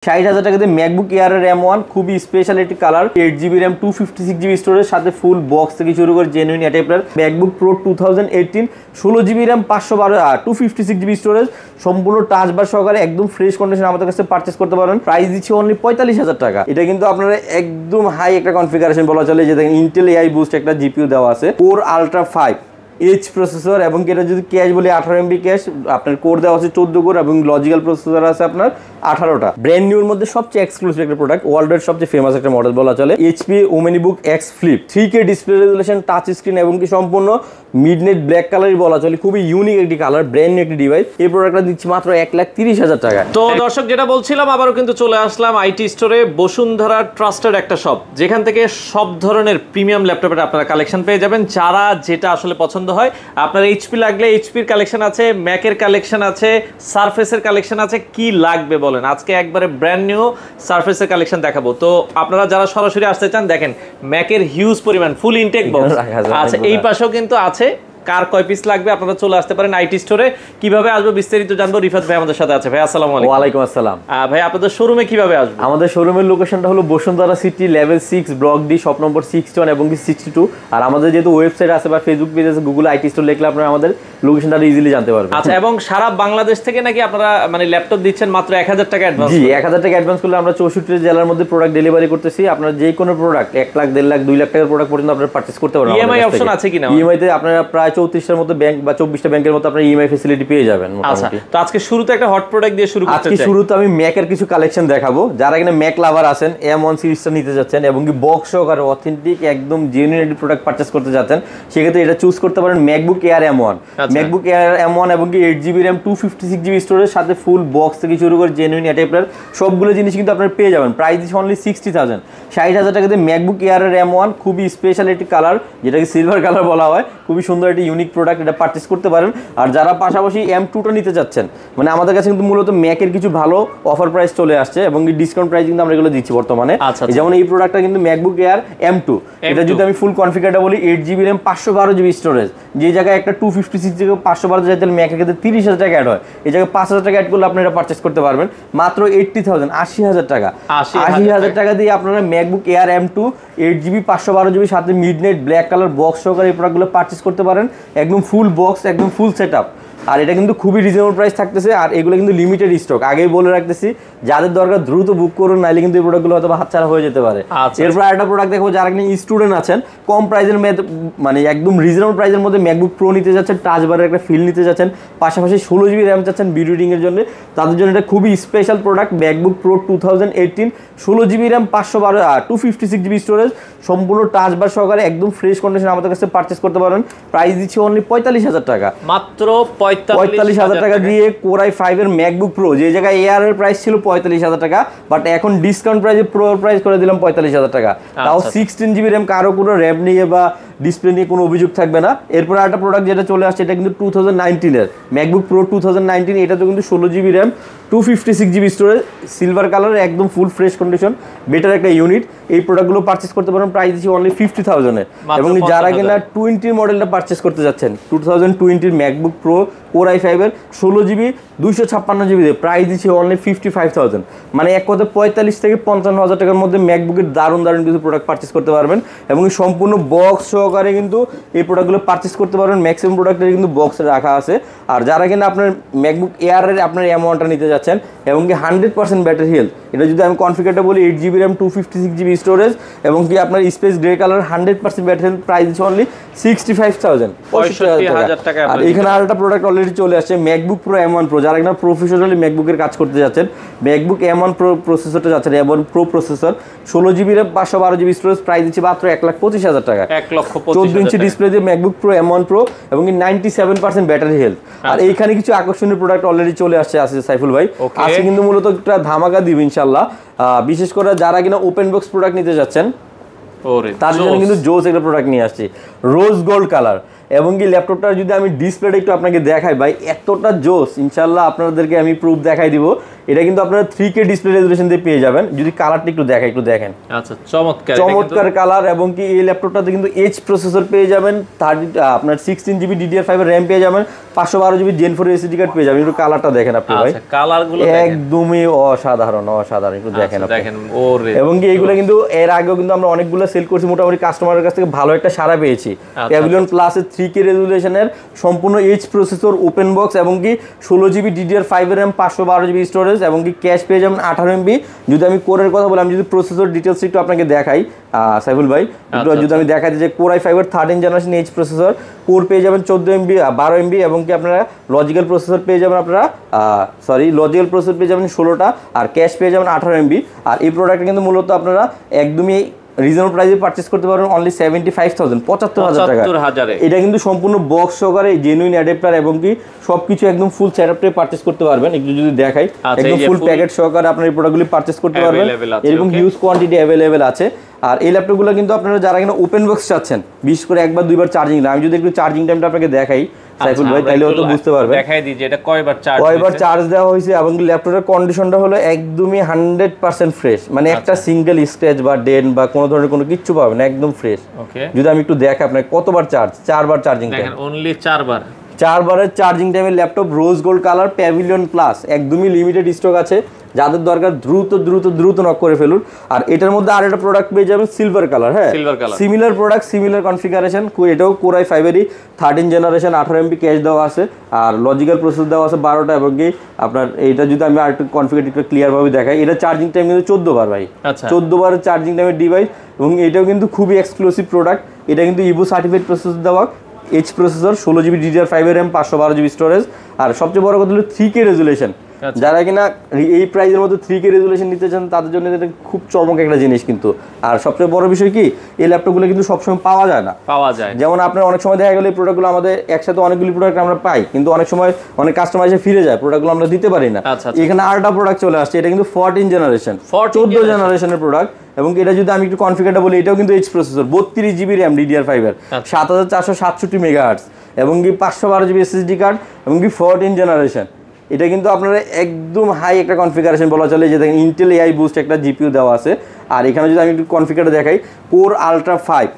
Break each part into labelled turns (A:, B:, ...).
A: 60,000 টাকাতে MacBook air RAM1 খুবই special একটি colour, 8GB RAM 256GB storage সাথে ফুল বক্স থেকে শুরু করে genuine adapter. MacBook pro 2018 16GB RAM 256GB storage সম্পূর্ণ টাচ বার সহকারে একদম ফ্রেশ কন্ডিশন আমাদের কাছে পারচেজ করতে পারেন। প্রাইস দিচ্ছি অনলি 45,000 টাকা। এটা কিন্তু আপনারা একদম হাই একটা কনফিগারেশন বলা চলে, যে দেখেন ইন্টেল AI বুস্ট একটা জিপিইউ দেওয়া আছে, কোর আলট্রা 5 এইচ প্রসেসর, এবং এটা যদি ক্যাশ বলি 18 MB ক্যাশ, আপনার কোর দেওয়া আছে 14 কোর এবং লজিক্যাল প্রসেসর আছে আপনার 18টা। ব্র্যান্ড নিউর মধ্যে সবচেয়ে এক্সক্লুসিভ একটা প্রোডাক্ট, ওয়ার্ল্ডের সবচেয়ে ফেমাস একটা মডেল বলা চলে, HP ওমেনিবুক X Flip 3K display resolution, touch screen এবং কি সম্পূর্ণ মিডনাইট ব্ল্যাক কালারই বলা চলে, খুবই ইউনিক একটি কালার, ব্র্যান্ড নিউ একটি ডিভাইস। এই প্রোডাক্টটা দিচ্ছি মাত্র 1,30,000 টাকা।
B: তো দর্শক যেটা বলছিলাম, আবারও কিন্তু চলে আসলাম আইটি স্টোরে, বসুন্ধরা ট্রাস্টেড একটা শপ, যেখান থেকে সব ধরনের প্রিমিয়াম ল্যাপটপের আপনারা কালেকশন পেয়ে যাবেন, যারা যেটা আসলে পছন্দ হয়। আপনার এইচপি লাগলে এইচপির কালেকশন আছে, ম্যাকের কালেকশন আছে, সারফেসের কালেকশন আছে, কি লাগবে বলেন। আজকে একবারে ব্র্যান্ড নিউ সারফেসের কালেকশন দেখাবো। তো আপনারা যারা সরাসরি আসতে চান, দেখেন ম্যাকের হিউজ পরিমাণ ফুল ইনটেক বক্স আছে, এই পাশেও কিন্তু আছে। কার কয় পিস লাগবে আপনারা চলে আসতে পারেন আইটি স্টোরে। কিভাবে আসবো বিস্তারিত জানবো, রিফাত ভাই আমাদের সাথে আছে। ভাই আসসালামু আলাইকুম।
A: ওয়ালাইকুম আসসালাম।
B: ভাই আপনাদের শোরুমে কিভাবে আসবো?
A: আমাদের শোরুমের লোকেশনটা হলো Bashundhara city level 6 block D shop number 61 এবং 62। আর আমাদের যেহেতু ওয়েবসাইট আছে বা ফেসবুক পেজ আছে, গুগল আইটি স্টোর লিখলে আপনারা আমাদের লোকেশনটা ইজিলি জানতে পারবেন।
B: আচ্ছা, এবং সারা বাংলাদেশ থেকে নাকি আপনারা মানে ল্যাপটপ দিচ্ছেন মাত্র 1,000 টাকা অ্যাডভান্স?
A: জি, 1,000 টাকা অ্যাডভান্স করলে আমরা 64 জেলার মধ্যে প্রোডাক্ট ডেলিভারি করতেছি। আপনারা যে কোনো প্রোডাক্ট 1 লাখ 1.5 লাখ 2 লাখ টাকার প্রোডাক্ট পর্যন্ত আপনারা পারচেজ করতে পারবেন।
B: ইএমআই অপশন আছে কিনা?
A: ইএমআই তে আপনারা প্রায় 34টার মতো ব্যাংক বা 24টা ব্যাংকের মতো আপনারা ইএমআই ফ্যাসিলিটি পেয়ে যাবেন মোটামুটি।
B: তো আজকে শুরুতে একটা হট প্রোডাক্ট দিয়ে শুরু করতে চাই।
A: আজকে শুরুতে আমি ম্যাকের কিছু কালেকশন দেখাবো। যারা কিনা ম্যাক লাভার আছেন, M1 সিরিজটা নিতে যাচ্ছেন এবং কি বক্স সহকারে অথেন্টিক একদম জেনুইন প্রোডাক্ট পারচেজ করতে যাচ্ছেন, সেক্ষেত্রে এটা চুজ করতে পারেন MacBook air M1। MacBook air M1 এবং কি 8GB RAM 256GB স্টোরেজ সাথে ফুল বক্স থেকে শুরু করে জেনুইন অ্যাডাপ্টার, সবগুলো জিনিস কিন্তু আপনারা পেয়ে যাবেন। প্রাইস দিচ্ছি অনলি 60,000। 60,000 টাকাতে ম্যাকবুক এয়ার M1 খুবই স্পেশাল একটি কালার, যেটাকে সিলভার কালার বলা হয়, খুবই সুন্দর একটি ইউনিক প্রোডাক্ট, এটা পারচেজ করতে পারেন। আর যারা পাশাপাশি M2টা নিতে চাচ্ছেন, মানে আমাদের কাছে কিন্তু মূলত ম্যাকের কিছু ভালো অফার প্রাইস চলে আসছে এবং ডিসকাউন্ট প্রাইস কিন্তু আমরা এগুলো দিচ্ছি বর্তমানে। যেমন এই প্রোডাক্টটা কিন্তু ম্যাকবুক এয়ার M2, এটা যদি আমি ফুল কনফিগারটা বলি, 8GB RAM 512GB স্টোরেজ, যে জায়গায় একটা 256 থেকে 512 যায়, তাহলে ম্যাকের ক্ষেত্রে 30,000 টাকা অ্যাড হয়। এই জায়গায় 5,000 টাকা অ্যাড করলে আপনারা এটা পারচেজ করতে পারবেন মাত্র 80,000 80,000 টাকা। 80,000 টাকা দিয়ে আপনারা MacBook air M2 8GB 512GB সাথে মিডনাইট ব্ল্যাক কালার বক্স সহকারে এই প্রোডাক্টগুলো পারচেজ করতে পারেন, একদম ফুল বক্স, একদম ফুল সেটআপ। আর এটা কিন্তু খুবই রিজনেবল প্রাইস থাকতেছে, আর এগুলো কিন্তু লিমিটেড স্টক, আগেই বলে রাখতেছি, যাদের দরকার দ্রুত বুক করুন, নাইলে কিন্তু এই প্রোডাক্টগুলো হয়তো হাতছাড়া হয়ে যেতে পারে। এরপর আরেকটা প্রোডাক্ট দেখবো, যারা কিনা স্টুডেন্ট আছেন, কম প্রাইসের মানে একদম রিজনেবল প্রাইসের মধ্যে ম্যাকবুক প্রো নিতে যাচ্ছেন, টাচ বারের একটা ফিল নিতে যাচ্ছেন, পাশাপাশি 16GB RAM চাচ্ছেন ভিডিও এডিটিং এর জন্য, তাদের জন্য এটা খুবই special product, MacBook pro 2018 16GB RAM 256GB storage সম্পূর্ণ টাচ বার সহকারে একদম ফ্রেশ কন্ডিশন আমাদের কাছে পারচেজ করতে পারেন। প্রাইস দিচ্ছি অনলি 45,000 টাকা।
B: মাত্র
A: 45,000 টাকা দিয়ে কোর i5 এর ম্যাকবুক প্রো, যে জায়গায় এয়ার এর প্রাইস ছিল 45,000 টাকা, বাট এখন ডিসকাউন্ট প্রাইসে প্রো প্রাইস করে দিলাম 45,000 টাকা। তাও 16GB RAM, কারো কোনো র্যাম নিয়ে বা ডিসপ্লে নিয়ে কোনো অভিযোগ থাকবে না। এরপর একটা প্রোডাক্ট যেটা চলে আসছে, এটা কিন্তু 2019 এর ম্যাকবুক প্রো 2019, এটাতে কিন্তু 16GB RAM 256GB storage, silver colour, একদম ফুল ফ্রেশ কন্ডিশন, বেটার একটা ইউনিট। এই প্রোডাক্টগুলো পারচেজ করতে পারেন, প্রাইস দিচ্ছি অনলি 50,000 এ। এবং যারা কিনা 20 মডেলটা পারচেজ করতে যাচ্ছেন, 2020 ম্যাকবুক প্রো কোর i5 এর 16GB 256GB দিয়ে প্রাইস দিচ্ছি অনলি 55,000। মানে এক কথা 45 থেকে 55,000 টাকার মধ্যে ম্যাকবুকের দারুণ দারুণ কিছু প্রোডাক্ট পারচেজ করতে পারবেন, এবং সম্পূর্ণ বক্স সহকারে কিন্তু এই প্রোডাক্টগুলো পারচেজ করতে পারবেন। ম্যাক্সিমাম প্রোডাক্টের কিন্তু বক্সে রাখা আছে। আর যারা কিনা আপনার ম্যাকবুক এয়ারের আপনার M1টা নিতে যাচ্ছেন এবং কি 100% ব্যাটারি হেলথ, এটা যদি আমি কনফিগারটা বলি, 8GB RAM 256GB স্টোরেজ এবং কি আপনার space grey colour, 100% battery health, price দিচ্ছে অনলি 65,000 টাকা। আর এখানে আরেকটা প্রোডাক্ট অলরেডি চলে আসছে, ম্যাকবুক প্রো M1 প্রো, যারা কিনা প্রফেশনালি ম্যাকবুকের কাজ করতে যাচ্ছেন, ম্যাকবুক M1 প্রো প্রসেসরটা যাচ্ছেন, M1 pro processor, 16GB RAM 512GB storage, price দিচ্ছে মাত্র 1,25,000 টাকা।
B: 1,25,000
A: 14 ইঞ্চি ডিসপ্লে দিয়ে ম্যাকবুক প্রো M1 প্রো এবং 97% ব্যাটারি হেলথ। আর এইখানে কিছু আকর্ষণীয় প্রোডাক্ট অলরেডি চলে আসছে সাইফুল ভাই, আজকে কিন্তু মূলত একটা ধামাকা দিব ইনশাআল্লাহ। বিশেষ করে যারা কিনা ওপেন বক্স প্রোডাক্ট নিতে যাচ্ছেন, তার জন্য কিন্তু জোস একটা প্রোডাক্ট নিয়ে আসছি, রোজ গোল্ড কালার। এবং কি ল্যাপটপটা যদি আমি ডিসপ্লেটা একটু আপনাকে দেখাই ভাই, এতটা জোস, ইনশাআল্লাহ আপনাদেরকে আমি প্রুফ দেখাই দিব। এটা কিন্তু আপনারা 3K ডিসপ্লে রেজোলিউশন দিয়ে পেয়ে যাবেন। যদি কালারটা একটু দেখেন,
B: আচ্ছা
A: চমৎকার কালার। এবং কি এই ল্যাপটপটাতে কিন্তু এইচ প্রসেসর পেয়ে যাবেন, আপনার 16GB DDR5 এর RAM পেয়ে যাবেন, 512GB Gen 4 SSD কার্ড পেয়ে যাবেন। একটু কালারটা দেখেন আপনি ভাই,
B: কালারগুলো
A: একদমই অসাধারণ একটু দেখেন
B: ওরে।
A: এবং কি এইগুলো কিন্তু এর আগেও কিন্তু আমরা অনেকগুলো সেল করছি, মোটামুটি কাস্টমারের কাছ থেকে ভালো একটা সাড়া পেয়েছি। প্যাভিলিয়ন প্লাসের 3K রেজোলিউশনের সম্পূর্ণ এইচ প্রসেসর, ওপেন বক্স এবং কি 16GB DDR5 এর RAM, 512GB স্টোরেজ এবং কি ক্যাশ পেয়ে যাবেন 18MB। যদি আমি কোরের কথা বলি, আমি যদি প্রসেসর ডিটেলস একটু আপনাকে দেখাই সাইফুল ভাই, যদি আমি দেখাই যে Core i5 এর 13 জেনারেশন এইচ প্রসেসর, কোর পেয়ে যাবেন 14MB 12MB এবং কি আপনারা লজিক্যাল প্রসেসর পেয়ে যাবেন লজিক্যাল প্রসেসর পেয়ে যাবেন 16টা, আর ক্যাশ পেয়ে যাবেন 18MB। আর এই প্রোডাক্টটা কিন্তু মূলত আপনারা একদমই রিজনেবল প্রাইসে পারচেজ করতে পারবেন, অনলি 75,000 75,000 টাকা। এটা কিন্তু সম্পূর্ণ বক্স সহকারে জেনুইন অ্যাডাপ্টার এবং কি সবকিছু একদম ফুল সেটআপে পারচেজ করতে পারবেন। একটু যদি দেখাই, একদম ফুল প্যাকেট সহকারে আপনারা এই প্রোডাক্টগুলি পারচেজ করতে পারবেন, এরকম হিউজ কোয়ান্টিটি অ্যাভেলেবেল আছে। আর এই ল্যাপটপগুলো কিন্তু আপনারা যারা কিনা ওপেন বক্স চাচ্ছেন, বিশেষ করে একবার দুইবার চার্জিং, আমি যদি একটু চার্জিং টাইমটা আপনাকে দেখাই সাইফুল ভাই, তাহলে হয়তো বুঝতে পারবেন
B: দেখাই দিই যে এটা কয়বার
A: চার্জ দেওয়া হয়েছে এবং ল্যাপটপের কন্ডিশনটা হলো একদমই 100% ফ্রেশ, মানে একটা সিঙ্গেল স্ক্র্যাচ বা ডেন্ট বা কোনো ধরনের কোনো কিচ্ছু পাবেন না, একদম ফ্রেশ। যদি আমি একটু দেখাই আপনাকে কতবার চার্জ, 4বার চার্জিং টাইম,
B: অনলি 4বারের
A: চার্জিং টাইমের laptop, rose gold colour, Pavilion plus, একদমই লিমিটেড স্টক আছে। যাদের দরকার দ্রুত নক করে ফেলুন। আর এটার মধ্যে আর একটা প্রোডাক্ট পেয়ে যাবেন সিলভার কালার, হ্যাঁ সিমিলার প্রোডাক্ট, সিমিলার কনফিগারেশন, এটাও Core i5 এরই 13 জেনারেশন, 18MB ক্যাশ দেওয়া আছে, আর লজিক্যাল প্রসেস দেওয়া আছে 12টা। এবং কি আপনার এইটা যদি আমি আর একটু কনফিগারেশনটা ক্লিয়ার ভাবে দেখাই, এটা চার্জিং টাইম কিন্তু 14 বার ভাই, 14 বারের চার্জিং টাইমের ডিভাইস। এবং এটাও কিন্তু খুবই এক্সক্লুসিভ প্রোডাক্ট। এটা কিন্তু ইভো সার্টিফাইড প্রসেসর দেওয়া, এইচ প্রসেসর, 16GB DDR5 এর RAM, 512GB স্টোরেজ, আর সবচেয়ে বড় কথা হলো 3K রেজুলেশন। যারা কিনা এই প্রাইজের মধ্যে 3K রেজুলেশন নিতে চান তাদের জন্য এটা খুব চমক একটা জিনিস কিন্তু। আর সবচেয়ে বড় বিষয় কি, এই ল্যাপটপগুলো কিন্তু সবসময় পাওয়া যায় না। যেমন আপনার অনেক সময় দেখা গেল এই প্রোডাক্টগুলো আমাদের একসাথে অনেকগুলি প্রোডাক্ট আমরা পাই, কিন্তু অনেক সময় অনেক কাস্টমার এসে ফিরে যায়, প্রোডাক্টগুলো আমরা দিতে পারি না। এখানে আরেকটা প্রোডাক্ট চলে আসছে, এটা কিন্তু 14 জেনারেশন, 14 জেনারেশনের প্রোডাক্ট। এবং এটা যদি আমি একটু কনফিগারটা বলি, এটাও কিন্তু H processor, 32GB RAM DDR5 এর, 7467 মেগাহার্টজ এবং কি 512GB SSD কার্ড এবং কি 14 জেনারেশন। এটা কিন্তু আপনারা একদম হাই একটা কনফিগারেশন বলা চলে, যে দেখেন ইন্টেল AI বুস্ট একটা জিপিইউ দেওয়া আছে। আর এখানে যদি আমি একটু কনফিগারটা দেখাই, Core Ultra 5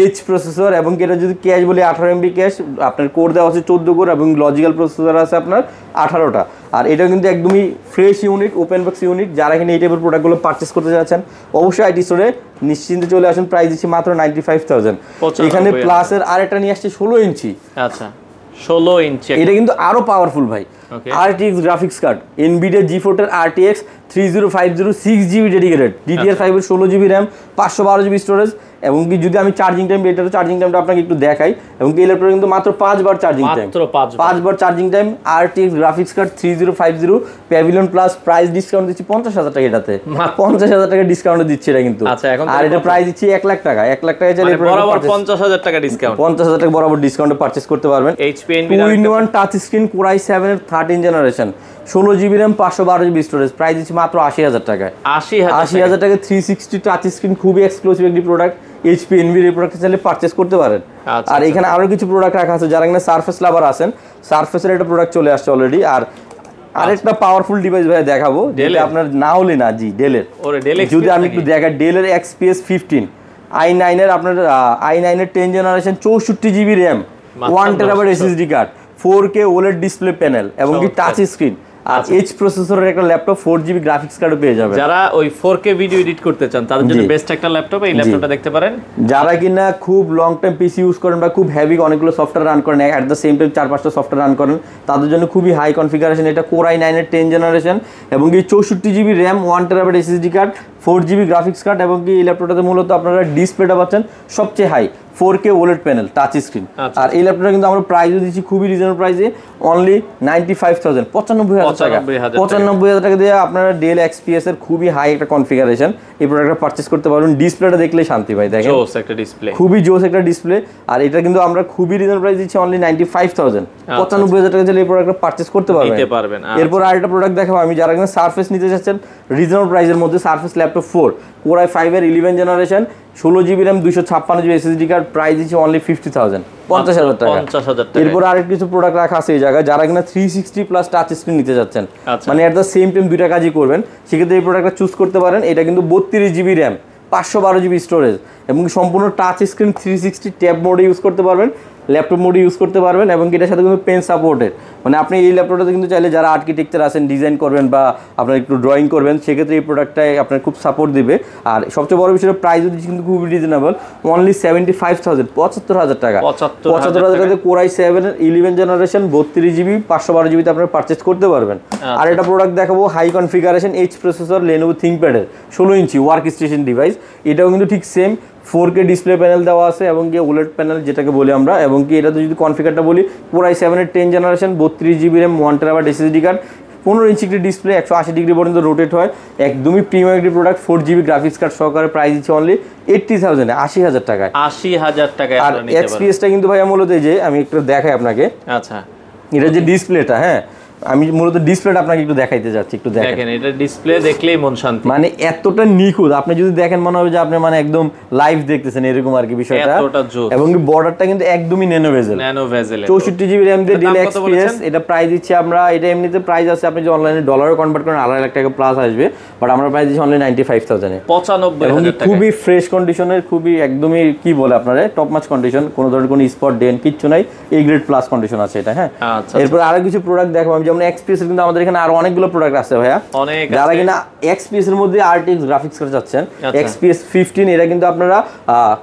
A: এইচ প্রসেসর এবং এটা যদি ক্যাশ বলি 18MB ক্যাশ, আপনার কোর দেওয়া আছে 14 কোর এবং লজিক্যাল প্রসেসর আছে আপনার 18টা। আর এটা কিন্তু একদমই fresh unit, open box unit. যারা এখানে এই টাইপের প্রোডাক্টগুলো পারচেস করতে যাচ্ছেন, অবশ্যই আইটি স্টোরে নিশ্চিন্তে চলে আসুন। প্রাইস দিচ্ছি মাত্র 95,000। এখানে প্লাসের আরেকটা নিয়ে আসছে 16 ইঞ্চি।
B: আচ্ছা 16 ইঞ্চি, এটা
A: কিন্তু আরো পাওয়ারফুল ভাই। RTX graphics card, NVIDIA GeForce RTX 3050 6GB dedicated, DDR5 এর 16GB RAM, 512GB স্টোরেজ এবং কি যদি আমি চার্জিং টাইম, এটার চার্জিং টাইমটা আপনাকে একটু দেখাই এবং কি ল্যাপটপ কিন্তু মাত্র 5 বার চার্জিং টাইম, মাত্র 5 বার charging time. RTX graphics card 3050 Pavilion plus, price discount দিচ্ছি 50,000 টাকা, এটাতে 50,000 টাকা ডিসকাউন্ট দিচ্ছি এটা কিন্তু। আর এটা প্রাইস দিচ্ছি 1 লাখ টাকা, 1 লাখ টাকা চাইলে
B: বরাবর 50,000 টাকা ডিসকাউন্ট,
A: 50,000 টাকা বরাবর ডিসকাউন্টে পারচেজ করতে পারবেন।
B: HP Nvidia
A: 2-in-1 touch screen, Core i7 এর 13 generation, 16GB RAM, 512GB storage, price দিচ্ছি মাত্র 80,000 টাকায়। 80,000 টাকা 360 টাচ স্ক্রিন, খুবই এক্সক্লুসিভ একটি প্রোডাক্ট। HP Nvidia প্রোডাক্ট চাইলে পারচেজ করতে পারেন। আর এখানে আরো কিছু প্রোডাক্ট রাখা আছে, যারা এখানে সারফেস লাভার আছেন, সারফেসের একটা প্রোডাক্ট চলে আসছে অলরেডি। আর আরেকটা পাওয়ারফুল ডিভাইস ভাই দেখাবো, যেটা আপনার না হলে না, জি ডেলের, যদি আমি একটু দেখাই, ডেলের XPS 15 i9 এর, আপনার i9 এর 10 generation, 64GB RAM, 1TB SSD card, 4K OLED display panel এবং কি টাচ স্ক্রিন, আর এইচ প্রসেসরের একটা ল্যাপটপ, 4GB গ্রাফিক্স কার্ডও পেয়ে যাবেন।
B: যারা ওই 4K ভিডিও এডিট করতে চান তাদের জন্য বেস্ট একটা ল্যাপটপ, এই ল্যাপটপটা দেখতে পারেন।
A: যারা কিনা খুব লং টাইম পিসি ইউজ করেন বা খুব হেভি অনেকগুলো সফটওয়্যার রান করেন, এট দ্য সেম টাইম 4-5টা সফটওয়্যার রান করেন, তাদের জন্য খুবই হাই কনফিগারেশন। এটা Core i9 এর 10 জেনারেশন এবং কি 64GB RAM, 1TB SSD card, 4GB graphics card এবং কি এই ল্যাপটপটাতে মূলত আপনারা ডিসপ্লেটা পাচ্ছেন সবচেয়ে high 4K OLED panel, touch screen. আর এই ল্যাপটপটা কিন্তু আমরা প্রাইসও দিচ্ছি খুবই রিজনেবল প্রাইসে, অনলি 95,000, 95,000 টাকা। 95,000 টাকা দিয়ে আপনারা ডেল XPS এর খুবই হাই একটা কনফিগারেশন এই প্রোডাক্টটা পারচেজ করতে পারবেন। ডিসপ্লেটা দেখলে শান্তি ভাই, দেখেন
B: জোস একটা ডিসপ্লে,
A: খুবই জোস একটা ডিসপ্লে। আর এটা কিন্তু আমরা খুবই রিজনেবল প্রাইস দিচ্ছি, অনলি 95,000, 95,000 টাকা দিয়ে এই প্রোডাক্টটা পারচেজ করতে পারবেন। এরপর আরেকটা প্রোডাক্ট দেখাবো আমি, যারা কিন্তু সারফেস নিতে চাচ্ছেন রিজনেবল প্রাইসের মধ্যে, সারফেস ল্যাপটপ 4 Core i5 এর 11 generation, 16 GB RAM 256 GB SSD card, price দিচ্ছে অনলি 50,000, 50,000 টাকা।
B: 50,000 টাকা।
A: এরপর আরেক কিছু প্রোডাক্ট রাখা আছে এই জায়গায়, যারা কিনা 360 প্লাস টাচ স্ক্রিন নিতে যাচ্ছেন, মানে এট দ্য সেম টাইম দুইটা কাজই করবেন, সেক্ষেত্রে এই প্রোডাক্টটা চুজ করতে পারেন। এটা কিন্তু 32 GB RAM, 512 GB স্টোরেজ এবং সম্পূর্ণ টাচ স্ক্রিন 360 ট্যাব মোডে ইউজ করতে পারবেন, ল্যাপটপ মোডে ইউজ করতে পারবেন এবং এটার সাথে কিন্তু পেন সাপোর্টেড। মানে আপনি এই ল্যাপটপটাতে কিন্তু চাইলে যারা আর্কিটেকচার আছেন, ডিজাইন করবেন বা আপনার একটু ড্রয়িং করবেন, সেক্ষেত্রে এই প্রোডাক্টটাই আপনার খুব সাপোর্ট দিবে। আর সবচেয়ে বড় বিষয় প্রাইস কিন্তু খুবই রিজনেবল, অনলি 75,000, 75,000 টাকা। 75,000 টাকাতে Core i7 11 generation 32 GB 512 GB তে আপনারা পারচেজ করতে পারবেন। আর একটা প্রোডাক্ট দেখাবো high configuration H processor Lenovo ThinkPad এর 16 ইঞ্চি ওয়ার্ক স্টেশন ডিভাইস। এটাও কিন্তু ঠিক সেম 4K ডিসপ্লে প্যানেল দেওয়া আছে এবং কি OLED প্যানেল যেটাকে বলি আমরা, এবং কি এটাতে যদি কনফিগারটা বলি Core i7 এর 10 generation 32 GB RAM 1 TB SSD card, 15 ইঞ্চি একটি ডিসপ্লে, 180 ডিগ্রি পর্যন্ত রোটেট হয়, একদমই প্রিমিয়াম একটি প্রোডাক্ট, 4GB গ্রাফিক্স কার্ড সহকারে, প্রাইস দিচ্ছে অনলি 80,000, 80,000 টাকায়।
B: 80,000 টাকায়
A: আর XPS-টা কিন্তু ভাই মূলত এই যে আমি একটু দেখাই আপনাকে,
B: আচ্ছা
A: এটা যে ডিসপ্লেটা, হ্যাঁ আমি মূলত ডিসপ্লেটা আপনাকে একটু দেখাইতে যাচ্ছি, একটু দেখেন।
B: এটা ডিসপ্লে দেখলেই মন শান্তি,
A: মানে এতটা নিখুঁত, আপনি যদি দেখেন মনে হবে যে আপনি মানে একদম লাইভ দেখতেছেন এরকম আর কি বিষয়টা। এবং বর্ডারটা কিন্তু একদমই ন্যানো ভেজেল, 64 GB RAM দিয়ে ডেল XPS। এটা প্রাইস দিচ্ছি আমরা, এটা এমনিতে প্রাইস আছে আপনি যদি অনলাইনে ডলারে কনভার্ট করেন 2.5 লাখ টাকা প্লাস আসবে, বাট আমরা প্রাইস দিচ্ছি অনলি 95,000 এ,
B: 95,000 টাকা।
A: খুবই ফ্রেশ কন্ডিশনের, খুবই একদমই কি বলে আপনারা টপ মাচ কন্ডিশন, কোনো ধরনের কোনো স্পট ডেন কিচ্ছু নাই, এই গ্রেড প্লাস কন্ডিশন আছে এটা। হ্যাঁ, এরপর আরো কিছু প্রোডাক্ট দেখো, আমি যেমন XPS এর কিন্তু আমাদের এখানে আরো অনেকগুলো প্রোডাক্ট আছে ভাইয়া, যারা কিনা XPS এর মধ্যে RTX গ্রাফিক্স কার্ড চাচ্ছেন, XPS 15 এটা কিন্তু আপনারা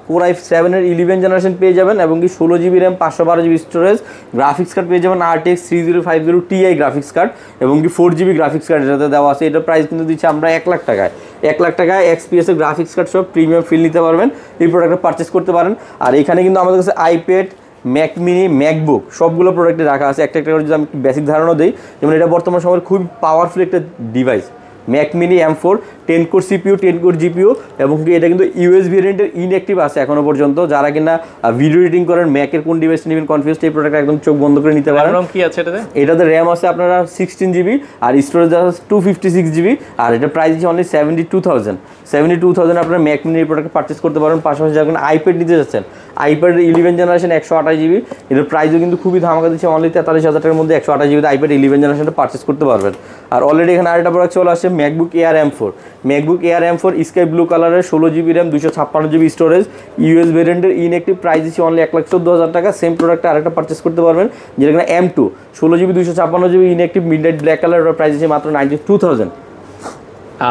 A: Core i7 এর 11 জেনারেশন পেয়ে যাবেন এবং কি 16 GB RAM 512 GB storage, graphics card পেয়ে যাবেন RTX 3050 Ti গ্রাফিক্স কার্ড এবং কি 4GB গ্রাফিক্স কার্ড এটাতে দেওয়া আছে। এটার প্রাইস কিন্তু দিচ্ছি আমরা 1 লাখ টাকায়। 1 লাখ টাকায় XPS এর গ্রাফিক্স কার্ড সব প্রিমিয়াম ফিল নিতে পারবেন, এই প্রোডাক্টটা পারচেজ করতে পারেন। আর এখানে কিন্তু আমাদের কাছে আইপ্যাড, ম্যাক মিনি, ম্যাকবুক সবগুলো প্রোডাক্টে রাখা আছে। একটা করে যদি আমি বেসিক ধারণা দিই, যেমন এটা বর্তমান সময়ের খুব পাওয়ারফুল একটা device, Mac mini M4 10 core CPU 10 core GPU এবং এটা কিন্তু ইউএস ভেরিয়েন্টের ইনঅ্যাক্টিভ আছে এখনো পর্যন্ত। যারা কিনা ভিডিও এডিটিং করেন, ম্যাকের কোন ডিভাইস নেবেন কনফিউজ, এই প্রোডাক্ট একদম চোখ বন্ধ করে নিতে পারেন।
B: RAM কি আছে এটাতে?
A: এটাতে RAM আছে আপনারা 16 GB আর স্টোরেজ আছে 256 GB, আর এটা প্রাইস আছে অনলি 72,000 আপনারা ম্যাক মিনি এই প্রোডাক্ট পারচেজ করতে পারেন। পাশাপাশি যখন আইপ্যাড নিতে যাচ্ছেন, আইপ্যাড 11 জেনারেশন 128 GB, এটার প্রাইসও কিন্তু খুবই ধামাকা দিচ্ছে, অনলি 43,000 টাকার মধ্যে 128 GB আইপ্যাড 11 জেনারেশনটা পারচেজ করতে পারবেন। আর অলরেডি এখানে আরেকটা প্রোডাক্ট চলে আসছে MacBook Air M4, MacBook Air M4 sky blue কালারের 16 GB RAM 256 GB storage, US ভেরিয়েন্টের ইনঅ্যাক্টিভ, প্রাইস দিচ্ছে অনলি 1,14,000 টাকা। সেম প্রোডাক্টটা আরেকটা পারচেজ করতে পারবেন, যেটা কিনা M2 16 GB 256 GB inactive midnight black colour, price দিচ্ছে মাত্র 92,000।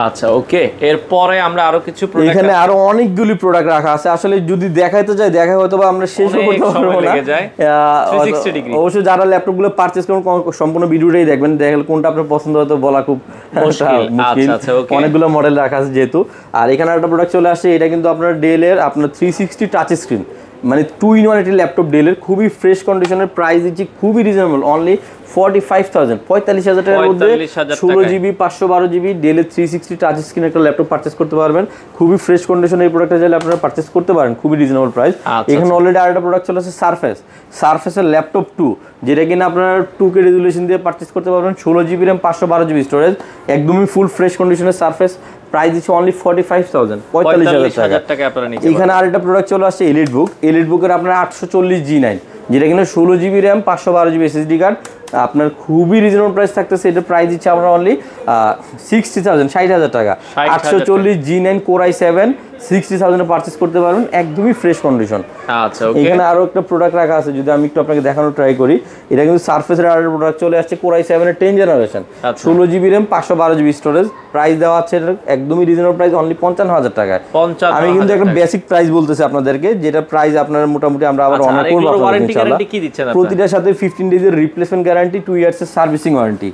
B: আচ্ছা ওকে, এরপরে আমরা আরো কিছু প্রোডাক্ট,
A: এখানে আরো অনেকগুলি প্রোডাক্ট রাখা আছে, আসলে যদি দেখাইতে যাই দেখা হয়তো বা আমরা শেষ করতে পারবো না। অবশ্যই যারা ল্যাপটপগুলো পারচেজ করুন সম্পূর্ণ ভিডিওটাই দেখবেন, দেখলে কোনটা আপনার পছন্দ হয়তো বলা খুব মুশকিল, অনেকগুলো মডেল রাখা আছে যেহেতু। আর এখানে একটা প্রোডাক্ট চলে আসছে, এটা কিন্তু আপনার ডেলের আপনার 360 টাচ স্ক্রিন, মানে 2-in-1 একটি ল্যাপটপ ডেলের, খুবই ফ্রেশ কন্ডিশনের, প্রাইস দিচ্ছি খুবই রিজনেবল, অনলি 45,000, 45,000 টাকার মধ্যে 16 GB 512 GB ডেলের 360 টাচ স্ক্রিন একটা ল্যাপটপ পারচেজ করতে পারবেন। খুবই ফ্রেশ কন্ডিশনে এই প্রোডাক্টটা চাইলে আপনারা পারচেজ করতে পারেন, খুবই রিজনেবল প্রাইস। এখানে অলরেডি আরেকটা প্রোডাক্ট চলে আসছে সারফেসের ল্যাপটপ 2, যেটা কিনা আপনারা 2K রেজুলেশন দিয়ে পারচেজ করতে পারবেন, 16 GB RAM 512 GB স্টোরেজ, একদমই ফুল ফ্রেশ কন্ডিশনের সারফেস, প্রাইস দিচ্ছে অনলি 45,000, 45,000 টাকা আপনারা নিতে পারেন। এখানে আরেকটা প্রোডাক্ট চলে আসছে এলিট বুকের আপনার 840 G9, যেটা কিনা 16 GB RAM 512 GB SSD card, আপনার খুবই রিজনেবল প্রাইস থাকতেছে। এটা প্রাইস দিচ্ছে আমরা অনলি 60,000 টাকা। 840 G9 Core i7 60,000 এ পারচেজ করতে পারবেন, একদমই ফ্রেশ কন্ডিশন।
B: আচ্ছা ওকে,
A: এখানে আরো একটা প্রোডাক্ট রাখা আছে, যদি আমি একটু আপনাকে দেখানোর ট্রাই করি। এটা কিন্তু সারফেসের আরেকটা প্রোডাক্ট চলে আসছে, Core i7 এর 10 generation 16 GB RAM 512 GB storage, price দেওয়া আছে একদমই রিজনেবল প্রাইস, অনলি 55,000 টাকায়। আমি কিন্তু একটা বেসিক প্রাইস বলতেছি আপনাদেরকে, যেটা প্রাইস আপনার মোটামুটি আমরা আবার অনেক করব আপনাদের ইনশাআল্লাহ। প্রতিটার সাথে 15 ডেজের রিপ্লেসমেন্ট গ্যারান্টি, 2 ইয়ার্স এর সার্ভিসিং ওয়ারেন্টি।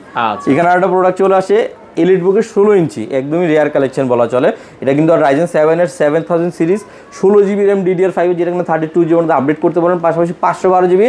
A: এখানে আরেকটা প্রোডাক্ট চলে আসে এলিট বুকের 16 ইঞ্চি, একদমই রেয়ার কালেকশন বলা চলে। এটা কিন্তু Ryzen 7 এর 7000 সিরিজ 16 GB RAM DDR5, যেটা কিন্তু 32 GB মধ্যে আপডেট করতে পারেন। পাশাপাশি 512 GB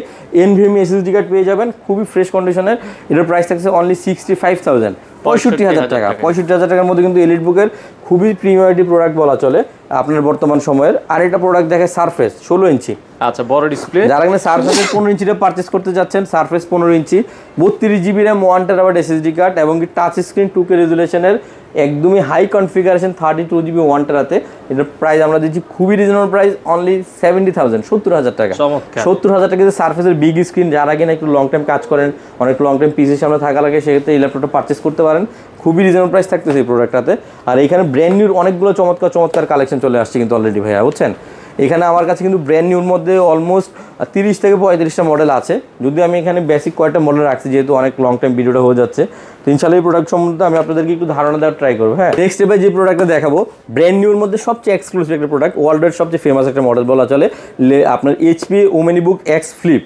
A: NVMe SSD কার্ড পেয়ে যাবেন, খুবই ফ্রেশ কন্ডিশনের। এটার প্রাইস থাকছে অনলি 65,000, 65,000 টাকা। 65,000 টাকার মধ্যে কিন্তু এলিট বুকের খুবই প্রিমিয়ারিটি প্রোডাক্ট বলা চলে আপনার বর্তমান সময়ের। আর একটা প্রোডাক্ট দেখে সারফেস 16 ইঞ্চি,
B: আচ্ছা বড় ডিসপ্লে।
A: যারা কিনা সারফেসের 15 ইঞ্চিটা পারচেস করতে যাচ্ছেন, সারফেস 15 ইঞ্চি 32 GB RAM 1 terabyte SSD card এবং কি টাচ স্ক্রিন 2K রেজুলেশনের একদমই হাই কনফিগারেশন 32 জিবি 1 টেরাতে। এটার প্রাইস আমরা দিচ্ছি খুবই রিজনেবল প্রাইস, অনলি 70,000, 70,000 টাকা। 70,000 টাকা দিয়ে সারফেসের বিগ স্ক্রিন, যারা কিনা একটু লং টাইম কাজ করেন, অনেক লং টাইম পিসির সামনে থাকা লাগে, সেক্ষেত্রে এই ল্যাপটপটা পারচেস করতে পারেন। খুবই রিজনেবল প্রাইস থাকতেছে এই প্রোডাক্টটাতে। আর এখানে ব্র্যান্ড নিউর অনেকগুলো চমৎকার কালেকশন চলে আসছে কিন্তু অলরেডি ভাইয়া, বুঝছেন। এখানে আমার কাছে কিন্তু ব্র্যান্ড নিউর মধ্যে অলমোস্ট 30 থেকে 35টা মডেল আছে। যদি আমি এখানে বেসিক কয়েকটা মডেল রাখছি, যেহেতু অনেক লং টাইম ভিডিওটা হয়ে যাচ্ছে, তো ইনশাআল্লাহ এই প্রোডাক্ট সম্বন্ধে আমি আপনাদেরকে একটু ধারণা দেওয়ার ট্রাই করবো। হ্যাঁ, নেক্সট স্টেপে যে প্রোডাক্টটা দেখাবো ব্র্যান্ড নিউর মধ্যে সবচেয়ে এক্সক্লুসিভ একটা প্রোডাক্ট, ওয়ার্ল্ডের সবচেয়ে ফেমাস একটা মডেল বলা চলে, আপনার এইচপি ওমেনিবুক এক্স ফ্লিপ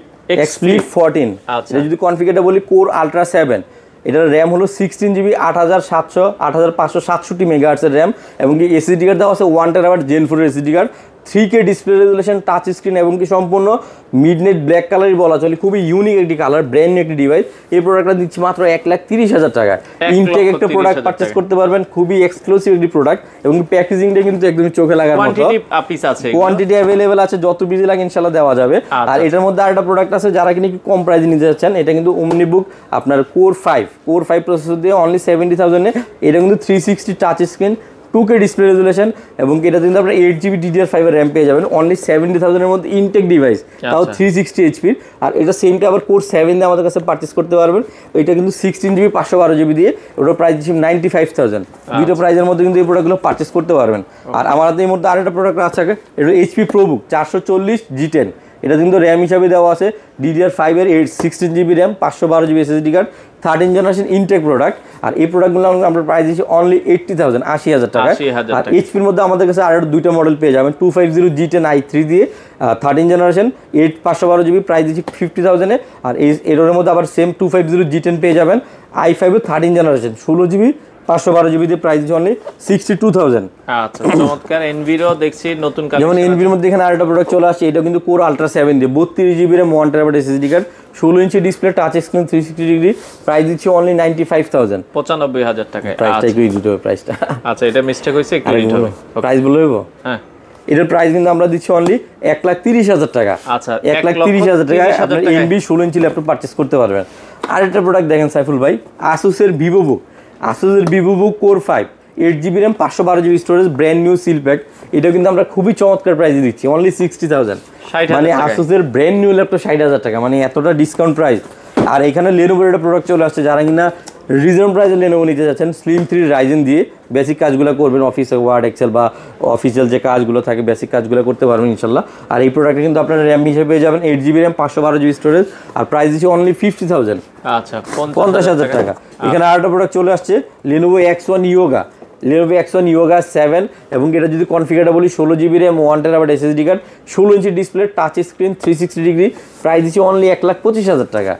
A: 14। এটা যদি কনফিগারটা বলি কোর আলট্রা 7, এটার র্যাম হলো 16 জিবি 8567 মেগাহার্টসের র্যাম এবং কি এসএসডি কার্ড দেওয়া আছে 1 terabyte gen 4 SSD card, 3K display resolution, touch screen এবং কি সম্পূর্ণ মিডনাইট ব্ল্যাক কালারই বলা চলে, খুবই ইউনিক একটি কালার, ব্র্যান্ড নিউ একটি ডিভাইস। এই প্রোডাক্টটা দিচ্ছি মাত্র 1,30,000 টাকা। ইনটেক একটা প্রোডাক্ট পারচেস করতে পারবেন, খুবই এক্সক্লুসিভ একটি প্রোডাক্ট এবং প্যাকেজিংটা কিন্তু একদম চোখে লাগার মতো। কোয়ান্টিটি অ্যাভেলেবেল আছে, যত বিজি লাগে ইনশাআল্লাহ দেওয়া যাবে। আর এটার মধ্যে আরেকটা প্রোডাক্ট আছে, যারা কিনা একটু কম প্রাইসে নিতে যাচ্ছেন, এটা কিন্তু ওমনিবুক আপনার কোর 5 প্রসেসর দিয়ে অনলি 70,000 এ। এটা কিন্তু 360 touch screen, 2K display resolution এবং এটা কিন্তু আপনার 8 জিবি DDR5 এর র্যাম পেয়ে যাবেন অনলি 70,000 এর মধ্যে, ইনটেক ডিভাইস, তাও 360 এইচপি। আর এটা সেমটা আবার কোর 7 দিয়ে আমাদের কাছে পারচেস করতে পারবেন। এটা কিন্তু 16 জিবি 512 জিবি দিয়ে, ওটার প্রাইস দিচ্ছি 95,000। দুটো প্রাইসের মধ্যে কিন্তু এই প্রোডাক্টগুলো পারচেস করতে পারবেন। আর আমার হাতে এই মধ্যে আরেকটা প্রোডাক্ট আছে, এটা এইচপি প্রোবুক 440 G10। এটা কিন্তু র্যাম হিসাবে দেওয়া আছে DDR5 এর 16 GB RAM 512 GB SSD card, 13 generation Intel product. আর এই প্রোডাক্টগুলো আমরা প্রাইস দিচ্ছি অনলি 80,000, 80,000 টাকা। আর এইচপির মধ্যে আমাদের কাছে আরো দুইটা মডেল পেয়ে যাবেন, 250 G10 i3 দিয়ে 13 জেনারেশন 512 জিবি, প্রাইস দিচ্ছি 50,000 এ। আর এর মধ্যে আবার সেম 250 G10 পেয়ে যাবেন i5 এর 13 জেনারেশন 16 জিবি 512 জিবি দিয়ে, প্রাইস অনলি 62,000।
B: আচ্ছা, চমৎকার। এনভিরো দেখছি নতুন কালেকশন,
A: যেমন এনভির মধ্যে এখানে আরেকটা প্রোডাক্ট চলে আসছে, এটা কিন্তু কোর আলট্রা 7 দিয়ে 32 GB RAM 1 terabyte SSD card, 16 inch display, touch screen, 360 degree, price দিচ্ছি অনলি 95,000,
B: 95,000 টাকা।
A: প্রাইসটা একটু দিতে হবে প্রাইসটা।
B: আচ্ছা, এটা মিস্টেক হইছে, একটু রিড হবে,
A: প্রাইস বলে দেব।
B: হ্যাঁ,
A: এটার প্রাইস কিন্তু আমরা দিচ্ছি অনলি 1,30,000 টাকা।
B: আচ্ছা,
A: 1,30,000 টাকা আপনার এনভি 16 ইঞ্চি ল্যাপটপ পারচেজ করতে পারবেন। আরেকটা প্রোডাক্ট দেখেন সাইফুল ভাই, আসুসের ভিভোবুক, আসুসের Vivobook core 5 8 GB RAM 512 GB storage, brand new seal pack. এটা কিন্তু আমরা খুবই চমৎকার প্রাইসে দিচ্ছি অনলি 60,000। মানে আসুসের ব্র্যান্ড নিউ ল্যাপটপ 60,000 টাকা, মানে এতটা ডিসকাউন্ট প্রাইস। আর এখানে লেনোভোর একটা প্রোডাক্ট চলে আসছে, যারা কিনা রিজনেবল প্রাইসে লেনোভো নিতে যাচ্ছেন, স্লিম 3 রাইজেন দিয়ে বেসিক কাজগুলো করবেন, অফিসে ওয়ার্ড এক্সেল বা অফিসিয়াল যে কাজগুলো থাকে বেসিক কাজগুলো করতে পারবেন ইনশাল্লাহ। আর এই প্রোডাক্টে কিন্তু আপনার র্যাম হিসেবে পেয়ে যাবেন 8 জিবি র্যাম 512 জিবি স্টোরেজ, আর প্রাইস দিচ্ছি অনলি 50,000।
B: আচ্ছা,
A: 50,000 টাকা। এখানে আরেকটা প্রোডাক্ট চলে আসছে, Lenovo X1 Yoga, Lenovo X1 Yoga 7 এবং এটা যদি কনফিগারটা বলি 16 GB RAM 1 terabyte SSD card, 16 inch display, touch screen, 360 degree, price দিচ্ছি অনলি 1,25,000 টাকা।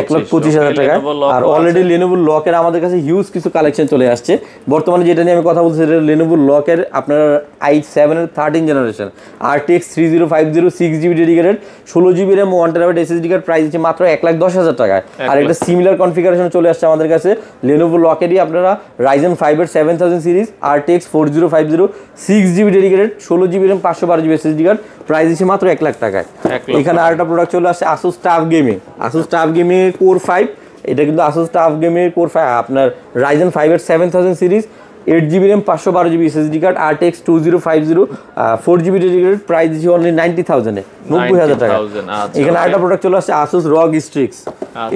A: 1,25,000 টাকা। আর অলরেডি লেনোভো লকের আমাদের কাছে হিউজ কিছু কালেকশন চলে আসছে। বর্তমানে যেটা নিয়ে আমি কথা বলছি, সেটা লেনোভো লকের আপনার i7 এর 13 generation RTX 3050 6 GB dedicated, 16 GB RAM 1 terabyte SSD card, price দিচ্ছে মাত্র 1,10,000 টাকায়। আর একটা সিমিলার কনফিগারেশন চলে আসছে আমাদের কাছে লেনোভো লকেরই, আপনারা Ryzen 5 এর 7000 series RTX 4050 6 GB dedicated, 16 GB RAM 512 GB SSD card, price দিচ্ছে মাত্র 1 লাখ টাকায়। এখানে আরেকটা প্রোডাক্ট চলে আসছে Asus TUF Gaming, Asus TUF Gaming core 5। এটা কিন্তু Asus TUF Gaming কোর 5 আপনার Ryzen 5 এর 7000 series, 8 GB RAM 512 GB SSD card, RTX 2050 4 GB dedicated, price দিচ্ছে অনলি 90,000 এ, 90,000 টাকা। এখানে আরেকটা প্রোডাক্ট চলে আসছে Asus ROG Strix।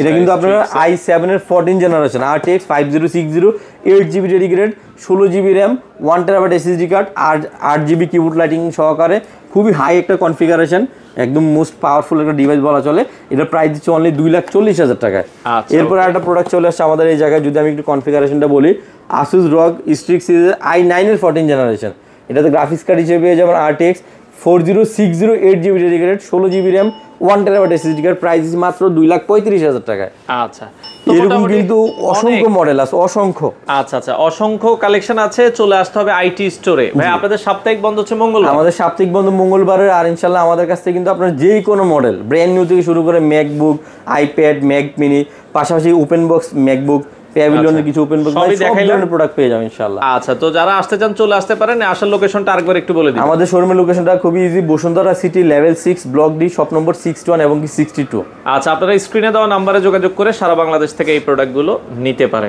A: এটা কিন্তু আপনারা i7 এর 14 generation RTX 5060 8 GB dedicated, 16 GB RAM 1 terabyte SSD card, আর 8 জিবি কিবোর্ড লাইটিং সহকারে, খুবই হাই একটা কনফিগারেশন, একদম মোস্ট পাওয়ারফুল একটা ডিভাইস বলা চলে। এটা প্রাইস দিচ্ছে অনলি 2,40,000 টাকায়। এরপর একটা প্রোডাক্ট চলে আসছে আমাদের এই জায়গায়, যদি আমি একটু কনফিগারেশনটা বলি, Asus ROG Strix সিরিজের i9 এর 14 জেনারেশন। এটাতে গ্রাফিক্স কার্ড হিসেবে পেয়ে যাবেন RTX 4060 8 GB dedicated, 16 GB RAM 1 terabyte SSD card, price মাত্র 2,35,000 টাকায়।
B: আচ্ছা,
A: এরকম কিন্তু অসংখ্য মডেল আছে, অসংখ্য।
B: আচ্ছা, অসংখ্য কালেকশন আছে, চলে আসতে হবে আইটি স্টোরে। ভাই আপনাদের সাপ্তাহিক বন্ধ হচ্ছে মঙ্গলবার? আমাদের
A: সাপ্তাহিক বন্ধ মঙ্গলবারে। আর ইনশাআল্লাহ আমাদের কাছ থেকে কিন্তু আপনার যেই কোনো মডেল ব্র্যান্ড নিউ থেকে শুরু করে ম্যাকবুক, আইপ্যাড, ম্যাক মিনি, পাশাপাশি ওপেন বক্স ম্যাকবুক, প্যাভিলিয়নের কিছু ওপেন বক্স
B: সবই
A: সব
B: দেখাইলাম।
A: ধরনের প্রোডাক্ট পেয়ে যাবেন ইনশাআল্লাহ।
B: আচ্ছা, তো যারা আসতে চান চলে আসতে পারেন। আসার লোকেশনটা আরেকবার একটু বলে দিন।
A: আমাদের শোরুমের লোকেশনটা খুবই easy, Bashundhara city level 6 block D shop number 61 এবং কি 62।
B: আচ্ছা, আপনারা স্ক্রিনে দেওয়া নাম্বারে যোগাযোগ করে সারা বাংলাদেশ থেকে এই প্রোডাক্টগুলো নিতে পারেন।